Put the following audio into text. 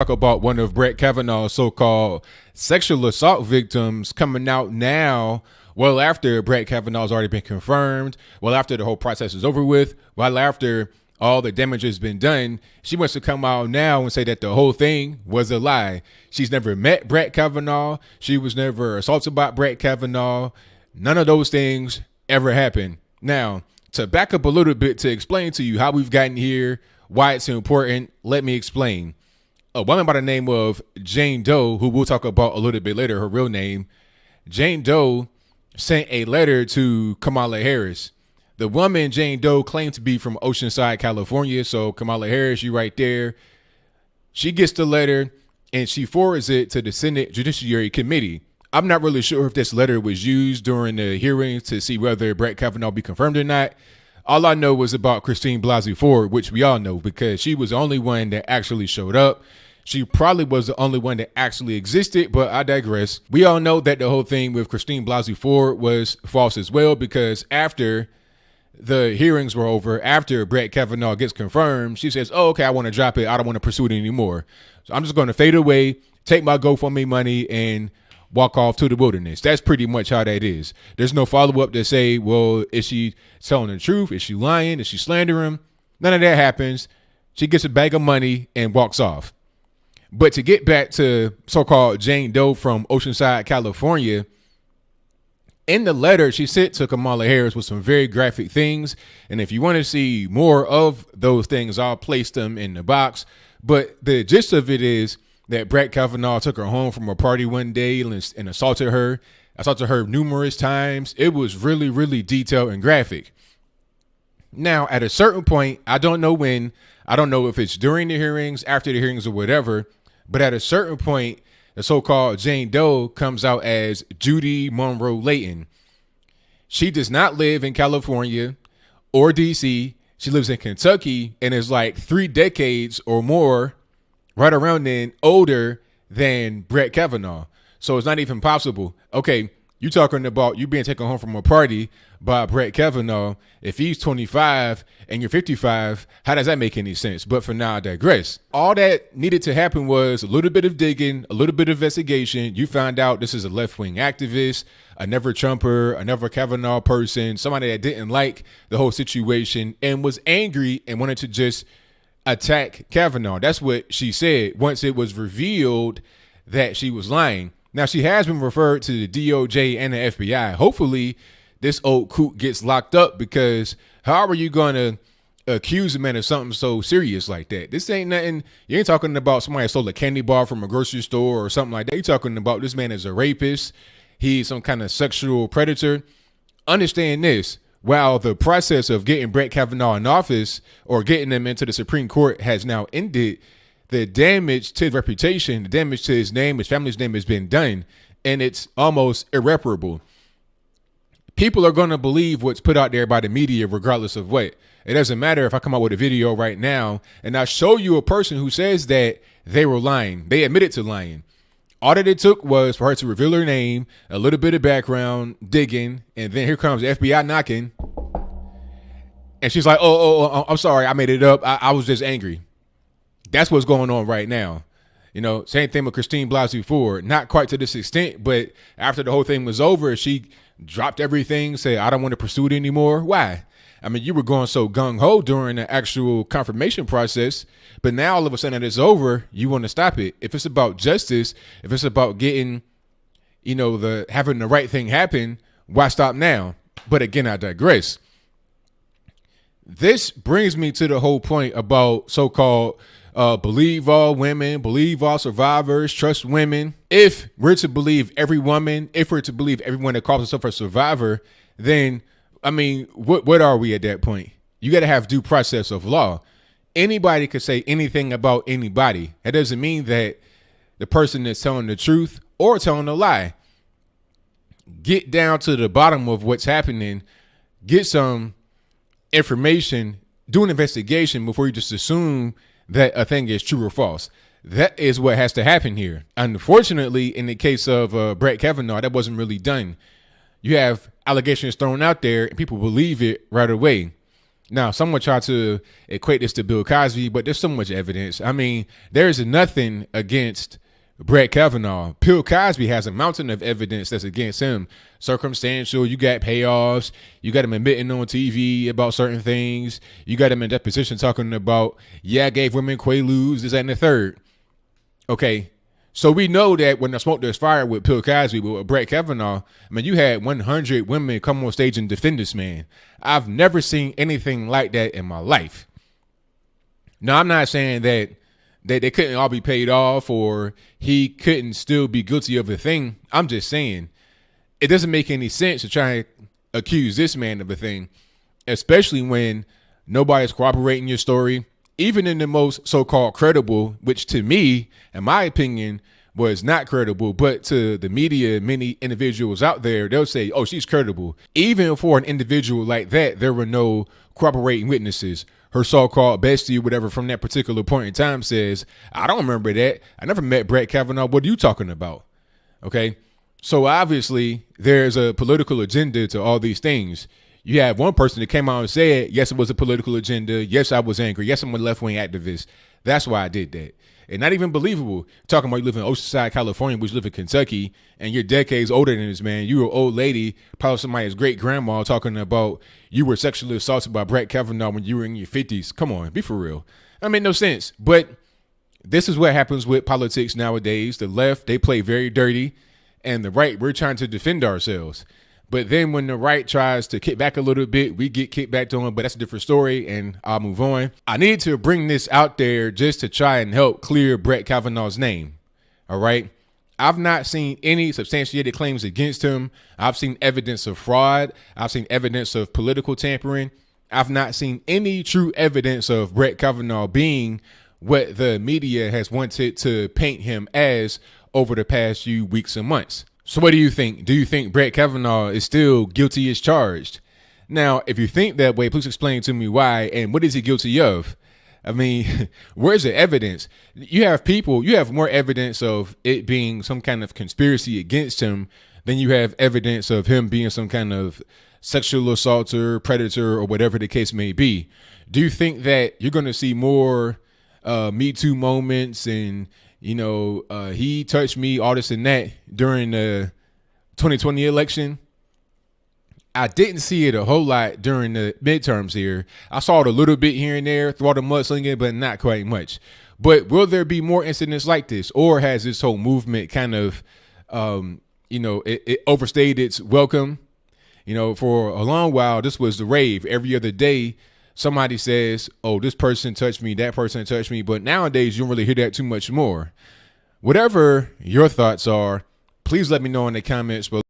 Talk about one of Brett Kavanaugh's so-called sexual assault victims coming out now, well after Brett Kavanaugh's already been confirmed, well after the whole process is over with, well after all the damage has been done. She wants to come out now and say that the whole thing was a lie. She's never met Brett Kavanaugh. She was never assaulted by Brett Kavanaugh. None of those things ever happened. Now, to back up a little bit to explain to you how we've gotten here, why it's important, let me explain. A woman by the name of Jane Doe, who we'll talk about a little bit later, her real name, Jane Doe sent a letter to Kamala Harris. The woman, Jane Doe, claimed to be from Oceanside, California. So Kamala Harris, you right there. She gets the letter and she forwards it to the Senate Judiciary Committee. I'm not really sure if this letter was used during the hearings to see whether Brett Kavanaugh be confirmed or not. All I know was about Christine Blasey Ford, which we all know because she was the only one that actually showed up. She probably was the only one that actually existed, but I digress. We all know that the whole thing with Christine Blasey Ford was false as well, because after the hearings were over, after Brett Kavanaugh gets confirmed, she says, oh, okay, I want to drop it. I don't want to pursue it anymore. So I'm just going to fade away, take my GoFundMe money, and walk off to the wilderness. That's pretty much how that is. There's no follow-up to say, well, is she telling the truth? Is she lying? Is she slandering? None of that happens. She gets a bag of money and walks off. But to get back to so-called Jane Doe from Oceanside, California, in the letter she sent to Kamala Harris with some very graphic things. And if you want to see more of those things, I'll place them in the box. But the gist of it is that Brett Kavanaugh took her home from a party one day and assaulted her numerous times. It was really, really detailed and graphic. Now, at a certain point, I don't know when, I don't know if it's during the hearings, after the hearings, or whatever, but at a certain point, the so-called Jane Doe comes out as Judy Munro-Leighton. She does not live in California or DC. She lives in Kentucky and is like 3 decades or more, right around then, older than Brett Kavanaugh. So it's not even possible. Okay, you talking about you being taken home from a party by Brett Kavanaugh. If he's 25 and you're 55, how does that make any sense? But for now, I digress. All that needed to happen was a little bit of digging, a little bit of investigation. You find out this is a left-wing activist, a never Trumper, a never Kavanaugh person, somebody that didn't like the whole situation and was angry and wanted to just attack Kavanaugh. That's what she said once it was revealed that she was lying. Now, she has been referred to the DOJ and the FBI. Hopefully, this old coot gets locked up, because how are you going to accuse a man of something so serious like that? This ain't nothing. You ain't talking about somebody that stole a candy bar from a grocery store or something like that. You're talking about this man is a rapist. He's some kind of sexual predator. Understand this. While the process of getting Brett Kavanaugh in office or getting him into the Supreme Court has now ended, the damage to his reputation, the damage to his name, his family's name has been done, and it's almost irreparable. People are going to believe what's put out there by the media regardless of what. It doesn't matter if I come out with a video right now and I show you a person who says that they were lying. They admitted to lying. All that it took was for her to reveal her name, a little bit of background, digging, and then here comes the FBI knocking. And she's like, oh, I'm sorry, I made it up. I was just angry. That's what's going on right now. You know, same thing with Christine Blasey Ford. Not quite to this extent, but after the whole thing was over, she dropped everything, said, I don't want to pursue it anymore. Why? I mean, you were going so gung-ho during the actual confirmation process, but now all of a sudden that it's over, you want to stop it. If it's about justice, if it's about getting, you know, having the right thing happen, why stop now? But again, I digress. This brings me to the whole point about so-called believe all women, believe all survivors, trust women. If we're to believe every woman, if we're to believe everyone that calls herself a survivor, then, I mean, what are we at that point? You got to have due process of law. Anybody could say anything about anybody. That doesn't mean that the person that's telling the truth or telling a lie. Get down to the bottom of what's happening. Get some information. Do an investigation before you just assume that a thing is true or false. That is what has to happen here. Unfortunately, in the case of Brett Kavanaugh, that wasn't really done. You have allegations thrown out there and people believe it right away. Now, someone tried to equate this to Bill Cosby, but there's so much evidence. I mean, there's nothing against Brett Kavanaugh. Bill Cosby has a mountain of evidence that's against him. Circumstantial, you got payoffs, you got him admitting on TV about certain things, you got him in deposition talking about, yeah, I gave women quaaludes, this, that, and the third. Okay, so we know that when the smoke there's fire with Bill Cosby, with Brett Kavanaugh, I mean, you had 100 women come on stage and defend this man. I've never seen anything like that in my life. Now, I'm not saying that they couldn't all be paid off or he couldn't still be guilty of a thing. I'm just saying it doesn't make any sense to try and accuse this man of a thing, especially when nobody's corroborating your story, even in the most so-called credible, which to me, in my opinion, was not credible, but to the media, many individuals out there, they'll say, oh, she's credible. Even for an individual like that, there were no corroborating witnesses. Her so-called bestie or whatever from that particular point in time says, I don't remember that. I never met Brett Kavanaugh. What are you talking about? Okay. So obviously there's a political agenda to all these things. You have one person that came out and said, yes, it was a political agenda. Yes, I was angry. Yes, I'm a left-wing activist. That's why I did that. And not even believable. Talking about you live in Oceanside, California, which you live in Kentucky, and you're decades older than this man. You were an old lady, probably somebody's great grandma, talking about you were sexually assaulted by Brett Kavanaugh when you were in your 50s. Come on, be for real. That made no sense. But this is what happens with politics nowadays. The left, they play very dirty, and the right, we're trying to defend ourselves. But then when the right tries to kick back a little bit, we get kicked back to them, but that's a different story, and I'll move on. I need to bring this out there just to try and help clear Brett Kavanaugh's name, all right? I've not seen any substantiated claims against him. I've seen evidence of fraud. I've seen evidence of political tampering. I've not seen any true evidence of Brett Kavanaugh being what the media has wanted to paint him as over the past few weeks and months. So what do you think? Do you think Brett Kavanaugh is still guilty as charged? Now, if you think that way, please explain to me why and what is he guilty of? I mean, where's the evidence? You have more evidence of it being some kind of conspiracy against him than you have evidence of him being some kind of sexual assaulter, predator, or whatever the case may be. Do you think that you're going to see more Me Too moments and he touched me, all this and that during the 2020 election? I didn't see it a whole lot during the midterms here. I saw it a little bit here and there throughout the mudslinging, but not quite much. But will there be more incidents like this, or has this whole movement kind of, it overstayed its welcome? For a long while, this was the rave. Every other day, somebody says, oh, this person touched me, that person touched me. But nowadays, you don't really hear that too much more. Whatever your thoughts are, please let me know in the comments below.